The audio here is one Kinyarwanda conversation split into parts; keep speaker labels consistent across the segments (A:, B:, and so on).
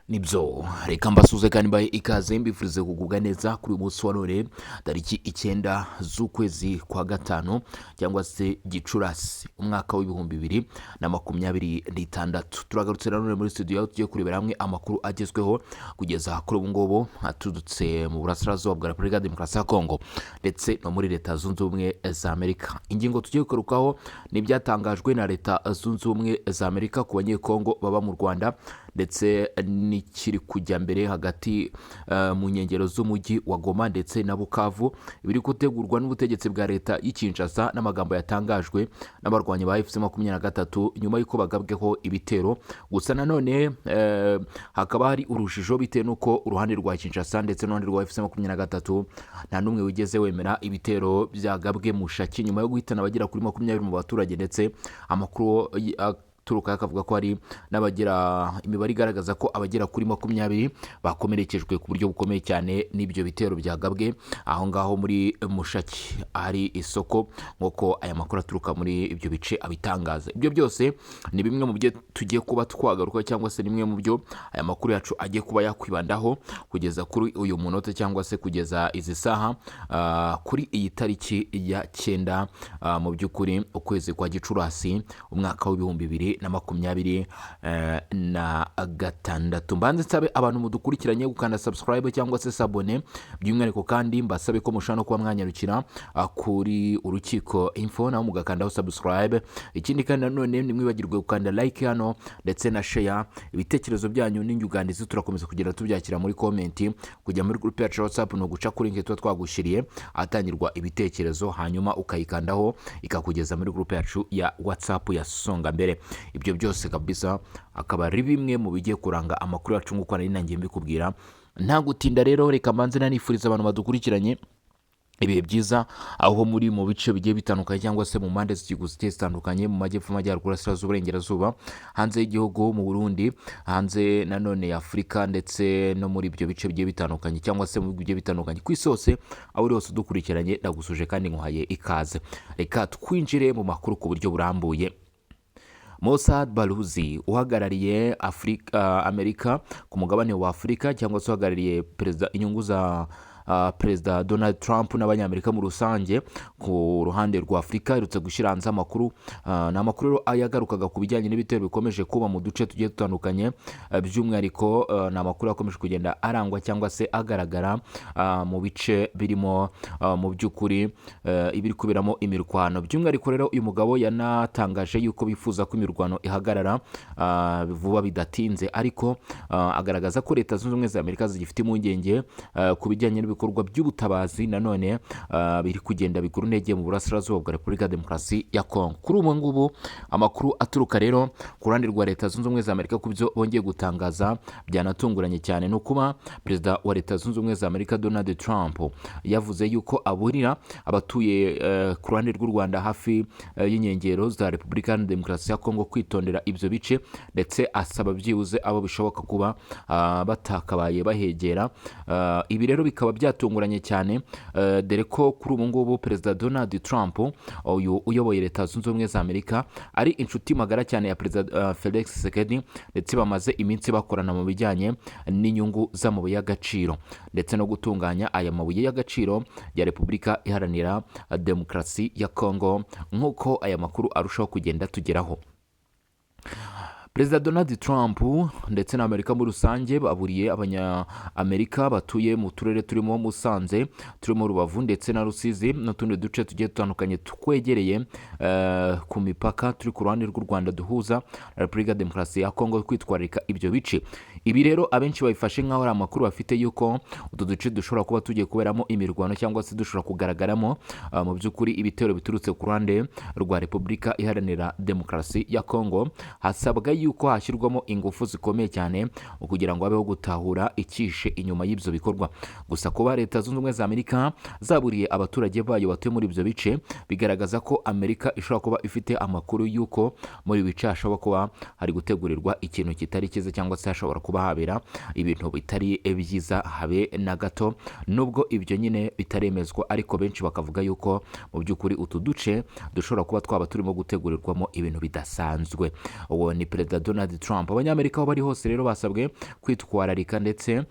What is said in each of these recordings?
A: nibyo reka mbasuze kandi mbahe ikaze mbifurize kugubwa neza kuri uyu munsi wa none tariki 9 z'ukwezi kwa gatanu cyangwa se Gicurasi umwaka w'ibihumbi 2026. Turagarutse none muri studio tugiye kurebera hamwe amakuru agezweho kugeza kuri ubu ngubu atudutse mu burasirazuba bwa Repubulika Demokarasi ya Kongo ndetse no muri Leta Zunze Ubumwe za Amerika. Ingingo tugiye kugarukaho ni byatangajwe na Leta Zunze Ubumwe za Amerika ku banyekongo baba mu Rwanda ndetse nikiri kujya mbere hagati mu nkengero z'umujyi wa Goma ndetse na Bukavu, biri gutegurwa n'ubutegetsi bwa leta y'Kinshasa n'amagambo yatangajwe n'abarwanyi ba FC23 nyuma y'uko bagabweho ibitero. Gusa nanone hakaba hari urujijo bitewe n'uko uruhande rwa Kinshasa ndetse n'uruhande rwa FC23 nta numwe wigeze wemera ibitero byagabwe mu Shaki nyuma yo guhitana abagera kuri 20 mu baturage, ndetse amakuru turuka akavuga ko ari n'abagira imibare igaragaza ko abagera kuri 20 bakomerekejwe ku buryo bukomeye cyane n'ibyo bitero byagabwe aho ngaho muri Mushaki ari isoko, nk'uko aya makuru aturuka muri ibyo bice abitangaza. Ibyo byose ni bimwe mu byo tugiye kuba twagaruka cyangwa se nimwe mu byo aya makuru yacu agiye kuba yakwibandaho kugeza kuri uyu munota cyangwa se kugeza izi saha kuri iyi tariki ya 9 mu by'ukuri ukwezi kwa Gicurasi umwaka w'ibihumbi 2026. Mbanze nsabe abantu mudukurikiranye gukanda subscribe cyangwa se sabone, by'umwihariko kandi mbasabe ko mushana kuba mwanyarukira kuri urukiko info naho mugakandaho subscribe. Ikindi kandi nanone nimwibagirwe gukanda like hano ndetse na share. Ibitekerezo byanyu n'inyuganizi turakomeza kugira tubyakira muri comment, kujya muri group ya WhatsApp no guca kuri link twagushiriye atangirwa ibitekerezo, hanyuma ukayikandaho ikakugeza muri group yacu ya WhatsApp ya Songa Mbere. Ibyo byose kabisa akaba ari bimwe mu bigiye kuranga amakuru yacu nk'uko nari nangiye mbikubwira. Nta gutinda rero reka mbanze nanifuriza abantu badukurikiranye ibihe byiza aho muri mu bice bigiye bitandukanye cyangwa se mu mpande z'igihugu zitandukanye, mu majyepfo, amajyaruguru, asirazuba, uburengerazuba, hanze y'igihugu, mu Burundi, hanze nanone ya Afurika, ndetse no muri ibyo bice bigiye bitandukanye cyangwa se mu bihugu bigiye bitandukanye ku isi hose. Aho uri hose udukurikiranye ndagusuje kandi nguhaye ikaze. Reka twinjire mu makuru ku buryo burambuye. Mossad Balouzi uhagarariye Amerika ku mugabane wa Afurika cyangwa se uhagarariye inyungu za Perezida Donald Trump n'abanyamerika mu rusange ku ruhande rwa Afurika, irutse gushyira hanze amakuru n'amakuru yagarukaga ku bijyanye n'ibitero bikomeje kuba mu duce tugiye dutandukanye, by'umwihariko n'amakuru akomeje kugenda arangwa cyangwa se agaragara mu bice birimo mu by'ukuri ibiri kubiramo imirwano. By'umwihariko rero uyu mugabo yanatangaje yuko bifuza ko imirwano ihagarara vuba bidatinze, ariko agaragaza ko Leta Zunze Ubumwe za Amerika zigifite impungenge ku bijyanye ibikorwa by'ubutabazi nanone biri kugenda bigura intege mu burasirazuba bwa Repubulika Demokarasi ya Kongo. Kuri ubu ngubu amakuru aturuka rero ku ruhande rwa Leta Zunze Ubumwe za Amerika ku byo bongeye gutangaza byanatunguranye cyane, no kuba Perezida wa Leta Zunze Ubumwe za Amerika Donald Trump yavuze yuko aburira abatuye ku ruhande rw'u Rwanda hafi y'inkengero za Repubulika Demokarasi ya Kongo kwitondera ibyo bice, ndetse asaba byibuze abo bishoboka kuba batakabaye bahegera. Ibi rero bikaba byatunguranye cyane dore ko kuri ubu ngubu Perezida Donald Trump uyu uyoboye Leta Zunze Ubumwe za Amerika ari inshuti magara cyane ya Perezida Felix Tshisekedi, ndetse bamaze iminsi bakorana mu bijyanye n'inyungu z'amabuye y'agaciro ndetse no gutunganya aya mabuye y'agaciro ya Repubulika Iharanira Demokarasi ya Kongo, nk'uko aya makuru arushaho kugenda tugeraho. Perezida Donald Trump ndetse na Amerika muri rusange baburiye abanyamerika batuye mu turere turimo Musanze, turimo Rubavu ndetse na Rusizi n'utundi duce tugiye dutandukanye twegereye ku mipaka turi ku ruhande rw'u Rwanda duhuza Repubulika Demokarasi ya Kongo kwitwararika ibyo bice. Ibi rero abenshi babifashe nk'aho ari amakuru bafite yuko utu duce dushobora kuba tugiye kuberamo imirwano cyangwa se dushobora kugaragaramo mu by'ukuri ibitero biturutse ku ruhande rwa Repubulika Iharanira Demokarasi ya Kongo. Hasabwa yuko hashyirwamo ingufu zikomeye cyane kugira ngo habeho gutahura icyishe inyuma y'ibyo bikorwa. Gusa kuba Leta Zunze Ubumwe za Amerika zaburiye abaturage bayo batuye muri ibyo bice bigaragaza ko Amerika ishobora kuba ifite amakuru yuko muri bice hashobora kuba hari gutegurirwa ikintu kitari cyiza cyangwa se hashobora kuba habera ibintu bitari byiza habe na gato, nubwo ibyo nyine bitaremezwa, ariko benshi bakavuga yuko mu by'ukuri utu duce dushobora kuba twaba turimo gutegurirwamo ibintu bidasanzwe. Uwo ni Perezida perezida Donald Trump. Abanyamerika aho bari hose rero basabwe kwitwararika ndetse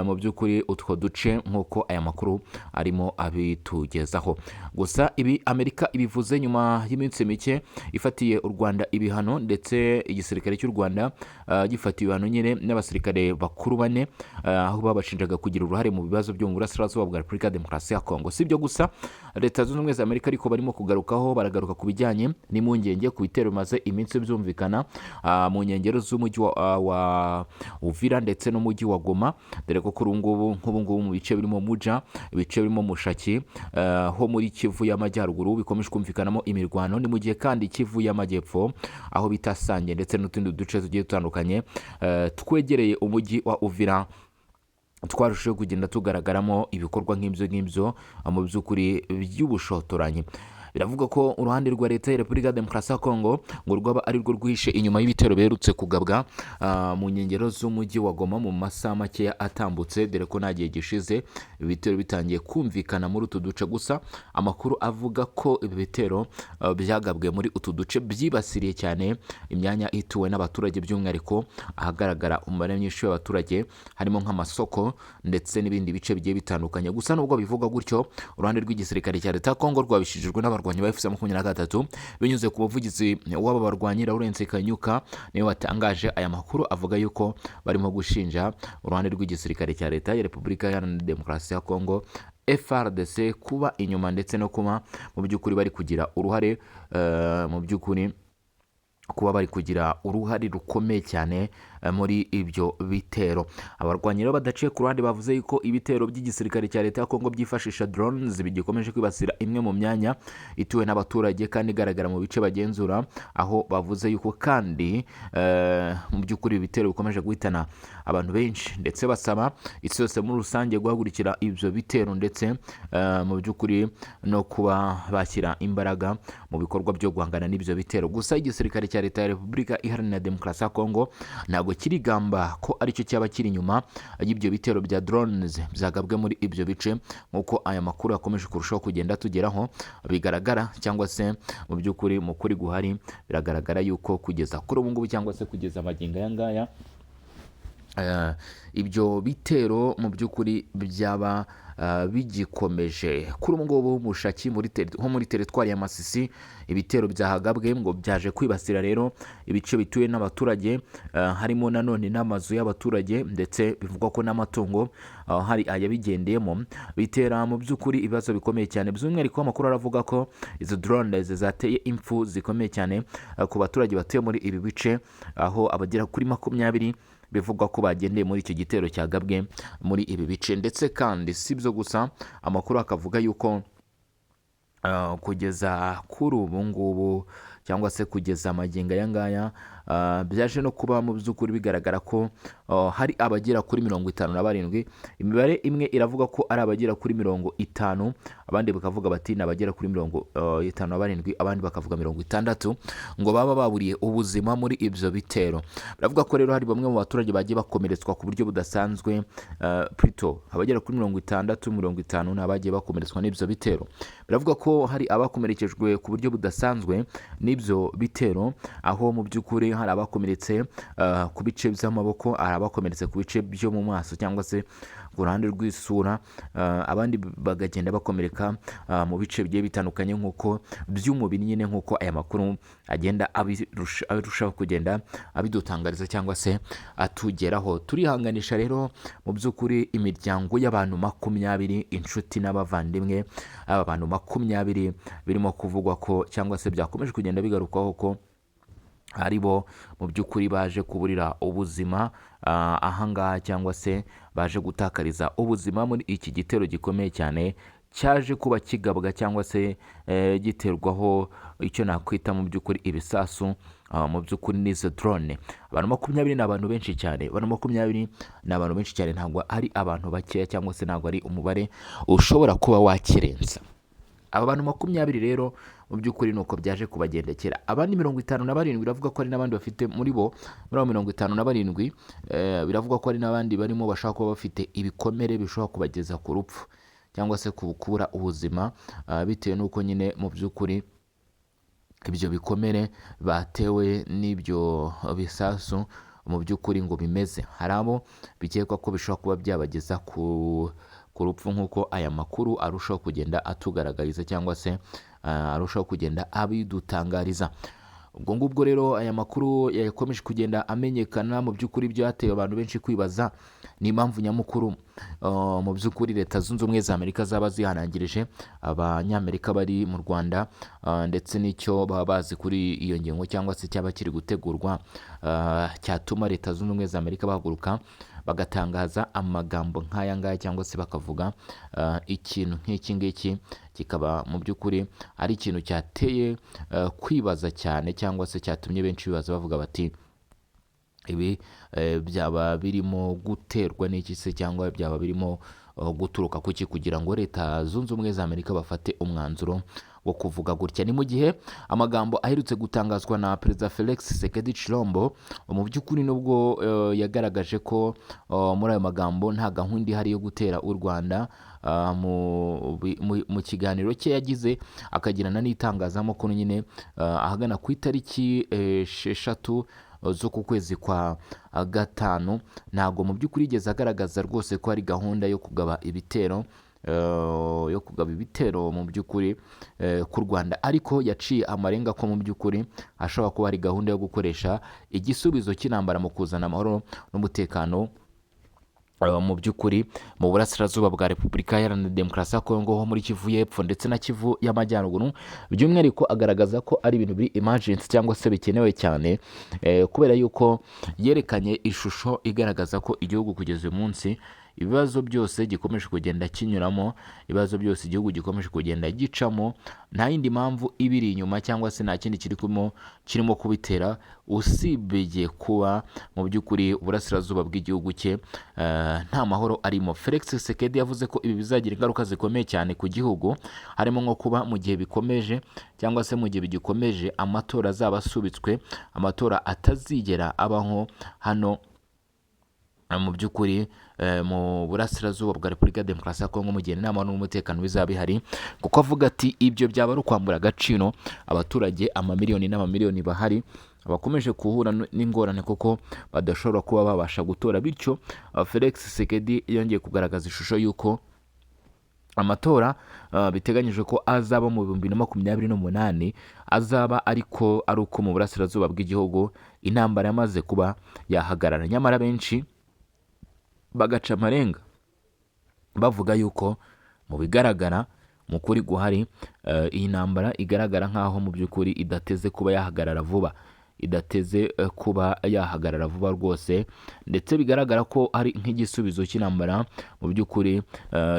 A: mu by'ukuri utwo duce nk'uko aya makuru arimo abitugezaho. Gusa ibi Amerika ibivuze nyuma y'iminsi mike ifatiye u Rwanda ibihano, ndetse igisirikare cy'u Rwanda gifatiye ibihano nyine n'abasirikare bakuru bane aho babashinjaga kugira uruhare mu bibazo byo mu burasirazuba bwa Repubulika ya Demokarasi ya Kongo. Si ibyo gusa, Leta Zunze Ubumwe za Amerika ariko barimo baragaruka ku bijyanye n'impungenge ku bitero bimaze iminsi byumvikana mu nkengero z'umujyi wa Uvira ndetse n'umujyi wa Goma, dore ko kuri ngubu mu bice birimo Muja, ibice birimo Mushaki ho muri Kivu y'Amajyaruguru bikomeje kumvikanamo imirwano. Ni mu gihe kandi Kivu y'Amajyepfo aho bita Sange ndetse n'utundi duce tugiye dutandukanye twegereye umujyi wa Uvira twarushaho kugenda tugaragaramo ibikorwa nk'ibyo mu by'ukuri by'ubushotoranyi. Biravuga ko uruhande rwa leta ya Repubulika ya Demokarasi ya Kongo ngo rwaba ari rwo rwihishe inyuma y'ibitero biherutse kugabwa mu nkengero z'umujyi wa Goma mu masaha makeya atambutse, dore ko nta gihe gishize ibitero bitangiye kumvikana muri utu duce. Gusa amakuru avuga ko ibi bitero byagabwe muri utu duce byibasiriye cyane imyanya ituwe n'abaturage, by'umwihariko ahagaragara umubare mwinshi w'abaturage harimo nk'amasoko ndetse n'ibindi bice bigiye bitandukanye. Gusa nubwo bivuga gutyo, uruhande rw'igisirikare cya leta ya Kongo rwabishijijwe n'abarwanyi ba FC23 binyuze ku buvugizi w'aba barwanyi Lawrence Kanyuka niwe watangaje aya makuru, avuga yuko barimo gushinja uruhande rw'igisirikare cya leta ya Repubulika ya Demokarasi ya Kongo FARDC kuba inyuma ndetse no kuba mu by'ukuri bari kugira uruhare kuba bari kugira uruhare rukomeye cyane muri ibyo bitero. Abarwanyi rero badaciye ku ruhande bavuze yuko ibitero by'igisirikare cya leta ya Kongo byifashisha drones bigikomeje kwibasira imwe mu myanya ituwe n'abaturage kandi igaragara mu bice bagenzura, aho bavuze yuko kandi mu by'ukuri ibitero bikomeje guhitana abantu benshi, ndetse basaba isi yose muri rusange guhagurukira ibyo bitero ndetse mu by'ukuri no kuba bashyira imbaraga mu bikorwa byo guhangana n'ibyo bitero. Gusa igisirikare cya leta ya Repubulika Iharanira Demokarasi ya Kongo ntabwo kirigamba ko aricyo cyaba kiri inyuma y'ibyo bitero bya drones byagabwe muri ibyo bice, nk'uko aya makuru akomeje kurushaho kugenda tugeraho bigaragara, cyangwa se mu by'ukuri mu kuri guhari biragaragara yuko kugeza kuri ubu ngubu cyangwa se kugeza magingo aya ngaya ibyo bitero mu by'ukuri byaba bigikomeje. Kuri ubu ngubu Mushaki ho muri teritwari ya Masisi ibitero byahagabwe ngo byaje kwibasira rero ibice bituye n'abaturage, harimo nanone n'amazu y'abaturage, ndetse bivugwa ko n'amatungo hari ayabigendeyemo, bitera mu by'ukuri ibibazo bikomeye cyane. By'umwihariko amakuru aravuga ko izo drones zateye impfu zikomeye cyane ku baturage batuye muri ibi bice, aho abagera kuri 20 bivugwa ko bagendeye muri icyo gitero cyagabwe muri ibi bice. Ndetse kandi si byo gusa, amakuru akavuga yuko kugeza kuri ubu ngubu cyangwa se kugeza magingo aya ngaya byaje no kuba mu by'ukuri bigaragara ko hari abagera kuri 57. Imibare imwe iravuga ko ari abagera kuri 50, abandi bakavuga bati ni abagera kuri 57, abandi bakavuga 60 ngo baba baburiye ubuzima muri ibyo bitero. Biravuga ko rero hari bamwe mu baturage bagiye bakomeretswa ku buryo budasanzwe, plutôt abagera kuri 60-50 n'abagiye bakomeretswa n'ibyo bitero. Biravuga ko hari abakomerekejwe ku buryo budasanzwe n'ibyo bitero, aho mu by'ukuri hari abakomeretse ku bice by'amaboko, hari abakomeretse ku bice byo mu maso cyangwa se ku ruhande rw'isura, abandi bagagenda bakomereka mu bice bigiye bitandukanye nk'uko by'umubiri nyine, nk'uko aya makuru agenda arushaho kugenda abidutangariza cyangwa se atugeraho. Turihanganisha rero mu by'ukuri imiryango y'abantu 20, inshuti n'abavandimwe, aba bantu 20 birimo kuvugwa ko cyangwa se byakomeje kugenda bigarukaho ko ari bo mu by'ukuri baje kuburira ubuzima ahangaha, cyangwa se baje gutakariza ubuzima muri iki gitero gikomeye cyane cyaje kuba kigabwa cyangwa se giterwaho icyo nakwita mu by'ukuri ibisasu, mu by'ukuri n'izo drone. Abantu 20 ni abantu benshi cyane, abantu 20 ni abantu benshi cyane, ntabwo ari abantu bakeya cyangwa se ntabwo ari umubare ushobora kuba wakirenza. Aba bantu 20 rero mu by'ukuri nuko byaje kubagendekera. Abandi 57 biravuga ko ari n'abandi bafite muri bo, muri abo 57 biravuga ko ari n'abandi barimo bashaka kuba bafite ibikomere bishobora kubageza ku rupfu cyangwa se kubura ubuzima, bitewe n'uko nyine mu by'ukuri ibyo bikomere batewe n'ibyo bisasu mu by'ukuri ngo bimeze. Hari abo bikekwa ko bishobora kuba byabageza ku rupfu nk'uko aya makuru arushaho kugenda atugaragariza cyangwa se arushaho kugenda abidutangariza. Ubwo ngubwo rero aya makuru yakomeje kugenda amenyekana. Mu by'ukuri byateye abantu benshi kwibaza ni impamvu nyamukuru mu by'ukuri Leta Zunze Ubumwe za Amerika zaba zihanangirije abanyamerika bari mu Rwanda, ndetse n'icyo baba bazi kuri iyo ngingo cyangwa se cyaba kiri gutegurwa cyatuma Leta Zunze Ubumwe za Amerika bahaguruka bagatangaza amagambo nk'aya ngaya cyangwa se bakavuga ikintu nk'iki ngiki, kikaba mu by'ukuri ari ikintu cyateye kwibaza cyane cyangwa se cyatumye benshi bibaza bavuga bati ibi byaba birimo guterwa n'iki se, cyangwa byaba birimo guturuka kuki kugira ngo Leta Zunze Ubumwe za Amerika bafate umwanzuro wo kuvuga gutya. Ni mu gihe amagambo aherutse gutangazwa na Perezida Felix Tshisekedi Tshilombo mu by'ukuri nubwo yagaragaje ko muri ayo magambo nta gahunda ihari yo gutera u Rwanda, mu kiganiro cye yagize akagirana n'itangazamakuru nyine ahagana ku itariki 6 z'uku kwezi kwa gatanu, ntabwo mu by'ukuri yigeze agaragaza rwose ko hari gahunda yo kugaba ibitero mu by'ukuri ku Rwanda, ariko yaciye amarenga ko mu by'ukuri hashobora kuba hari gahunda yo gukoresha igisubizo cy'intambara mu kuzana amahoro n'umutekano mu by'ukuri mu burasirazuba bwa Repubulika Iharanira Demokarasi ya Kongo ho muri Kivu y'Epfo ndetse na Kivu y'Amajyaruguru. By'umwihariko agaragaza ko ari ibintu biri emergency cyangwa se bikenewe cyane, kubera yuko yerekanye ishusho igaragaza ko igihugu kugeza uyu munsi ibibazo byose gikomeje kugenda kinyuramo, ibibazo byose igihugu gikomeje kugenda gicamo, nta yindi mpamvu ibiri inyuma cyangwa se nta kindi kirimo kubitera usibye kuba mu by'ukuri uburasirazuba bw'igihugu cye nta mahoro arimo. Felix Tshisekedi yavuze ko ibi bizagira ingaruka zikomeye cyane ku gihugu, harimo nko kuba mu gihe bikomeje cyangwa se mu gihe bigikomeje amatora azaba asubitswe, amatora atazigera abaho hano mu by'ukuri mu burasirazuba bwa Repubulika ya Demokarasi ya Kongo mu gihe inama n'umutekano bizaba bihari, kuko avuga ati ibyo byaba ari ukwambura agaciro abaturage amamiliyoni n'amamiliyoni bahari bakomeje guhura n'ingorane kuko badashobora kuba babasha gutora. Bityo Felix Tshisekedi yongeye kugaragaza ishusho y'uko amatora biteganyijwe ko azaba mu 2028 azaba ariko ari uko mu burasirazuba bw'igihugu intambara yamaze kuba yahagarara. Nyamara benshi bagaca amarenga bavuga yuko mu bigaragara mu kuri guhari iyi ntambara igaragara nk'aho mu by'ukuri idateze kuba yahagarara vuba, rwose, ndetse bigaragara ko hari nk'igisubizo cy'intambara mu by'ukuri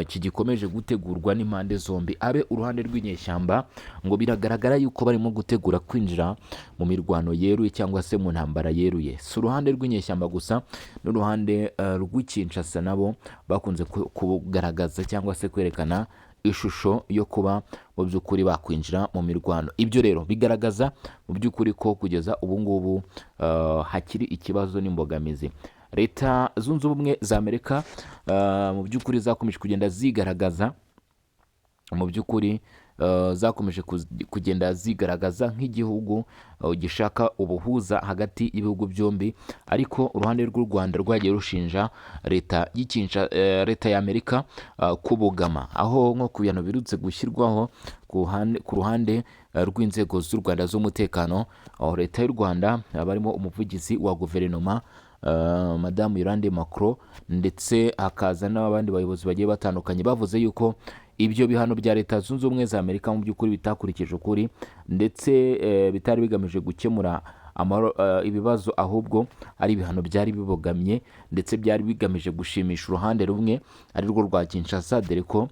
A: kigikomeje gutegurwa n'impande zombi. Abe uruhande rw'inyeshyamba ngo biragaragara yuko barimo gutegura kwinjira mu mirwano yeruye cyangwa se mu ntambara yeruye. Si uruhande rw'inyeshyamba gusa n'uruhande rw'Kinshasa nabo bakunze kugaragaza cyangwa se kwerekana ishusho yo kuba mu by'ukuri bakwinjira mu mirwano. Ibyo rero bigaragaza mu by'ukuri ko kugeza ubu ngubu hakiri ikibazo n'imbogamizi. Leta Zunze Ubumwe za Amerika mu by'ukuri zakomeje kugenda zigaragaza nk'igihugu gishaka ubuhuza hagati y'ibihugu byombi, ariko uruhande rw'u Rwanda rwagiye rushinja leta ya Amerika kubogama, aho nko ku bintu birutse gushyirwaho ku ruhande rw'inzego z'u Rwanda z'umutekano, leta y'u Rwanda barimo umuvugizi wa guverinoma Madamu Yolande Macron, ndetse hakaza n'abandi bayobozi bagiye batandukanye bavuze yuko ibyo bihano bya Leta Zunze Ubumwe za Amerika mu by'ukuri bitakurikije ukuri, ndetse bitari bigamije gukemura ibibazo, ahubwo ari ibihano byari bibogamye ndetse byari bigamije gushimisha uruhande rumwe ari rwo rwa Kinshasa, dore ko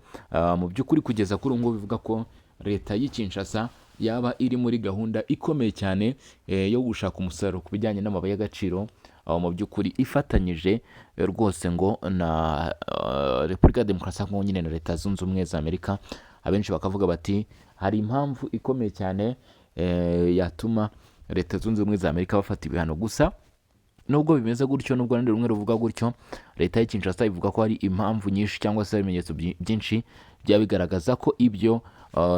A: mu by'ukuri kugeza kuri ubu bivuga ko leta y'i Kinshasa yaba iri muri gahunda ikomeye cyane yo gushaka umusaruro ku bijyanye n'amabuye y'agaciro, mu by'ukuri ifatanyije rwose ngo na Repubulika ya Demokarasi ya Kongo nyine na Leta Zunze Ubumwe za Amerika. Abenshi bakavuga bati hari impamvu ikomeye cyane yatuma Leta Zunze Ubumwe za Amerika bafata ibihano. Gusa nubwo bimeze gutyo, nubwo urundi rumwe ruvuga gutyo, leta ya Kinshasa ivuga ko hari impamvu nyinshi cyangwa se ibimenyetso byinshi bya bigaragaza ko ibyo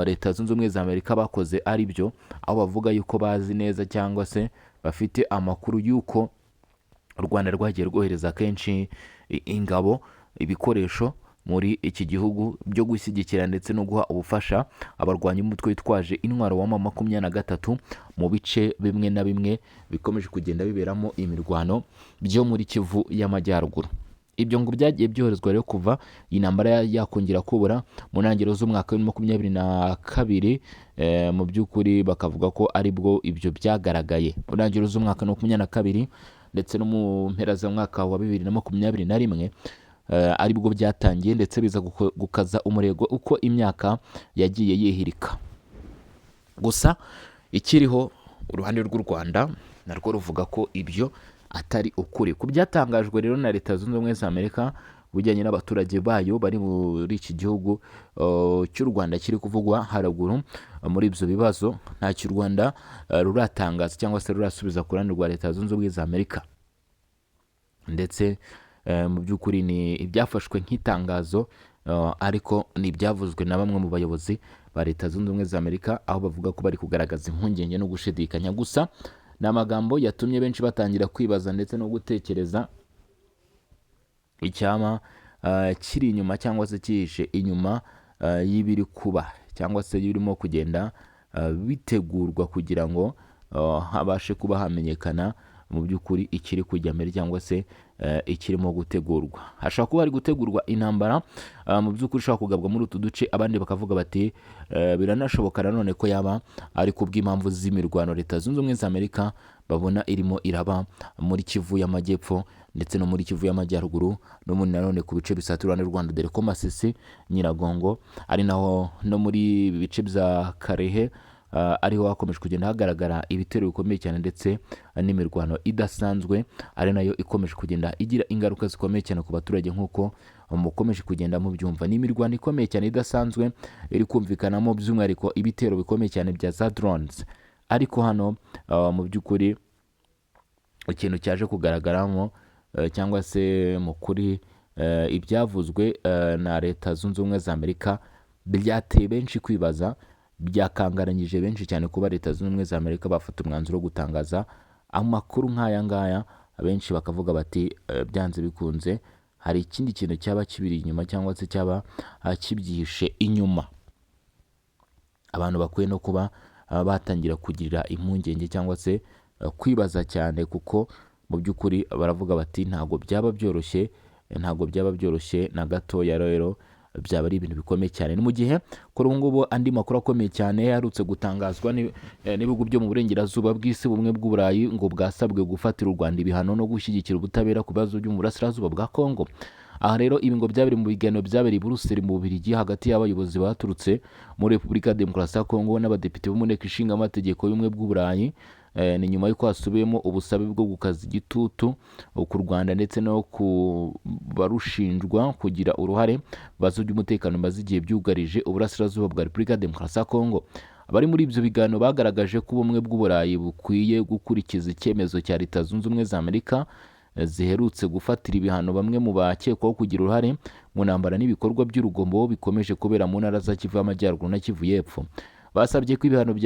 A: leta zunze ubumwe za Amerika bakoze ari byo, aho bavuga yuko bazi neza cyangwa se bafite amakuru y'uko u Rwanda rwagiye rwohereza kenshi ingabo, ibikoresho muri iki gihugu byo gushyigikira ndetse no guha ubufasha abarwanya umutwe witwaje intwaro wa M23 mu bice bimwe na bimwe bikomeje kugenda biberamo imirwano byo muri Kivu y'Amajyaruguru. Ibyo ngo byagiye byoherezwa rero kuva iyi ntambara yakongera kubura mu ntangiriro z'umwaka wa 2022, mu by'ukuri bakavuga ko aribwo ibyo byagaragaye mu ntangiriro z'umwaka wa 2022 ndetse no mu mpera z'umwaka wa 2021 aribwo byatangiye ndetse biza gukaza umurego uko imyaka yagiye yihirika. Gusa ikiriho uruhande rw'u Rwanda narwo ruvuga ko ibyo atari ukuri. Ku byatangajwe rero na Leta Zunze Ubumwe za Amerika bujyanye n'abaturage bayo bari muri iki gihugu cy'u Rwanda kiri kuvugwa haraguru muri ibyo bibazo, nta cy'u Rwanda ruratangaza cyangwa se rurasubiza ku ruhande rwa Leta Zunze Ubumwe za Amerika, ndetse mu by'ukuri ni ibyafashwe nk'itangazo, ariko ni ibyavuzwe na bamwe mu bayobozi ba Leta Zunze Ubumwe za Amerika, aho bavuga ko bari kugaragaza impungenge no gushidikanya. Gusa ni amagambo yatumye benshi batangira kwibaza ndetse no gutekereza icyama kiri inyuma cyangwa se cyihishe inyuma y'ibiri kuba cyangwa se birimo kugenda bitegurwa kugira ngo habashe kuba hamenyekana mu by'ukuri ikiri kujya mbere cyangwa se ikirimo gutegurwa. Hashobora kuba hari gutegurwa intambara mu by'ukuri ishobora kugabwa muri utu duce, abandi bakavuga bati biranashoboka nanone ko yaba ari kubw'impamvu z'imirwano Leta Zunze Ubumwe za Amerika babona irimo iraba muri Kivu y'Amajyepfo ndetse no muri Kivu y'Amajyaruguru no muri nanone ku bice bisatira u Rwanda, dore ko Masisi, Nyiragongo ari naho no muri bice bya Karehe ariho hakomeje kugenda hagaragara ibitero bikomeye cyane ndetse n'imirwano idasanzwe, ari nayo ikomeje kugenda igira ingaruka zikomeye cyane ku baturage nk'uko mukomeje kugenda mubyumva. Ni imirwano ikomeye cyane idasanzwe iri kumvikanamo by'umwihariko ibitero bikomeye cyane bya za drones, ariko hano mu by'ukuri ikintu cyaje kugaragaramo cyangwa se mu kuri ibyavuzwe na Leta Zunze Ubumwe za Amerika byateye benshi kwibaza, byakangaranyije benshi cyane kuba Leta Zunze Ubumwe za Amerika bafata umwanzuro wo gutangaza amakuru nk'aya ngaya. Abenshi bakavuga bati byanze bikunze hari ikindi kintu cyaba kibiri inyuma cyangwa se cyaba kibyihishe inyuma. Abantu bakwiye no kuba batangira kugirira impungenge cyangwa se kwibaza cyane, kuko mu by'ukuri baravuga bati ntabwo byaba byoroshye na gatoya, rero byaba ari ibintu bikomeye cyane. Ni mu gihe kuri ubu ngubu andi makuru akomeye cyane yarutse gutangazwa n'ibihugu byo mu burengerazuba bw'isi bumwe bw'Uburayi ngo bwasabwe gufatira u Rwanda ibihano no gushyigikira ubutabera ku bibazo byo mu burasirazuba bwa Kongo. Aha rero ibi ngo byabiri mu biganiro byabereye i Buruseli mu Bubiligi hagati y'abayobozi baturutse muri Repubulika ya Demokarasi ya Kongo n'abadepite bo mu nteko ishinga amategeko y'ubumwe bw'Uburayi. Ni nyuma y'uko hasubiyemo ubusabe bwo gukaza igitutu ku Rwanda ndetse no ku barushinjwa kugira uruhare bazo by'umutekano maze igihe byugarije uburasirazuba bwa Repubulika ya Demokarasi ya Kongo. Abari muri ibyo biganiro bagaragaje ko ubumwe bw'Uburayi bukwiye gukurikiza icyemezo cya Leta Zunze Ubumwe za Amerika ziherutse gufatira ibihano bamwe mu bakekwaho kugira uruhare mu ntambara n'ibikorwa by'urugomo bikomeje kubera mu ntara za Kivu y'Amajyaruguru na Kivu y'Epfo. Basabye ko ibihano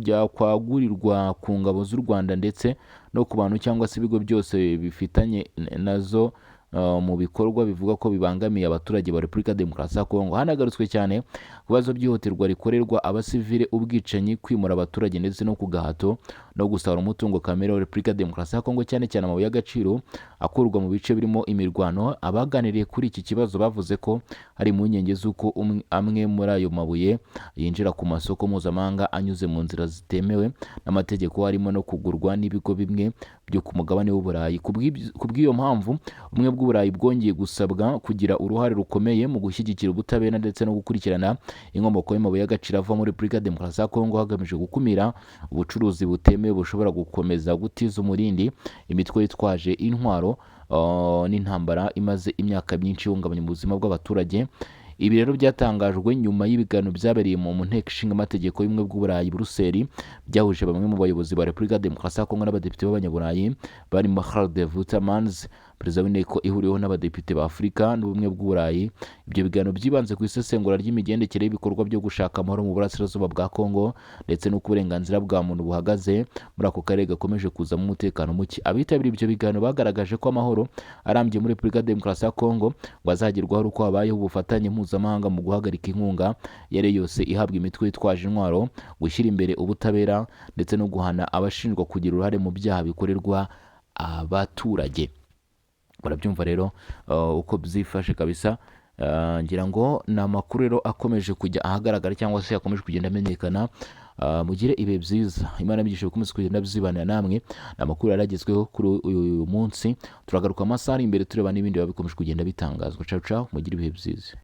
A: byakwagurirwa ku ngabo z'u Rwanda ndetse no ku bantu cyangwa se ibigo byose bifitanye nazo mu bikorwa bivuga ko bibangamiye abaturage ba Repubulika ya Demokarasi ya Kongo. Hanagarutswe cyane ku bibazo by'ihohoterwa rikorerwa abasivile, ubwicanyi, kwimura abaturage ndetse no ku gahato no gusahura umutungo kamere wa Repubulika ya Demokarasi ya Kongo, cyane cyane amabuye y'agaciro akurwa mu bice birimo imirwano. Abaganiriye kuri iki kibazo bavuze ko hari impungenge z'uko amwe muri ayo mabuye yinjira ku masoko mpuzamahanga anyuze mu nzira zitemewe n'amategeko, harimo no kugurwa n'ibigo bimwe byo ku mugabane w'Uburayi. Ku bw'iyo mpamvu ubumwe bw'Uburayi bwongeye gusabwa kugira uruhare rukomeye mu gushyigikira ubutabera ndetse no gukurikirana inkomoko y'amabuye y'agaciro ava muri Repubulika ya Demokarasi ya Kongo hagamijwe gukumira ubucuruzi butemewe bushobora gukomeza gutiza umurindi imitwe yitwaje intwaro n'intambara imaze imyaka myinshi ihungabanya ubuzima bw'abaturage. Ibi rero byatangajwe nyuma y'ibiganiro byabereye mu nteko ishinga amategeko y'ubumwe bw'Uburayi Buruseli, byahuje bamwe mu bayobozi ba Repubulika ya Demokarasi ya Kongo n'abadepite b'abanyaburayi barimo Harald Woutermans, perezida w'inteko ihuriweho n'abadepite ba Afurika n'ubumwe bw'Uburayi. Ibyo biganiro byibanze ku isesengura ry'imigendekere y'ibikorwa byo gushaka amahoro mu burasirazuba bwa Kongo ndetse n'uko uburenganzira bwa muntu buhagaze muri ako karere gakomeje kuzamo umutekano muke. Abitabiriye ibyo biganiro bagaragaje ko amahoro arambye muri Repubulika ya Demokarasi ya Kongo ngo azagerwaho ari uko habayeho ubufatanye mpuzamahanga mu guhagarika inkunga iyo ari yo yose ihabwa imitwe yitwaje intwaro, gushyira imbere ubutabera ndetse no guhana abashinjwa kugira uruhare mu byaha bikorerwa abaturage. Murabyumva rero uko byifashe kabisa. Ngira ngo ni amakuru rero akomeje kujya ahagaragara cyangwa se yakomeje kugenda amenyekana. Mugire ibihe byiza, Imana ibigisha bikomeze kugenda bizibanira namwe. Ni amakuru yaragezweho kuri uyu munsi, turagaruka amasaha ari imbere tureba n'ibindi biba bikomeje kugenda bitangazwa. Ciao ciao, mugire ibihe byiza.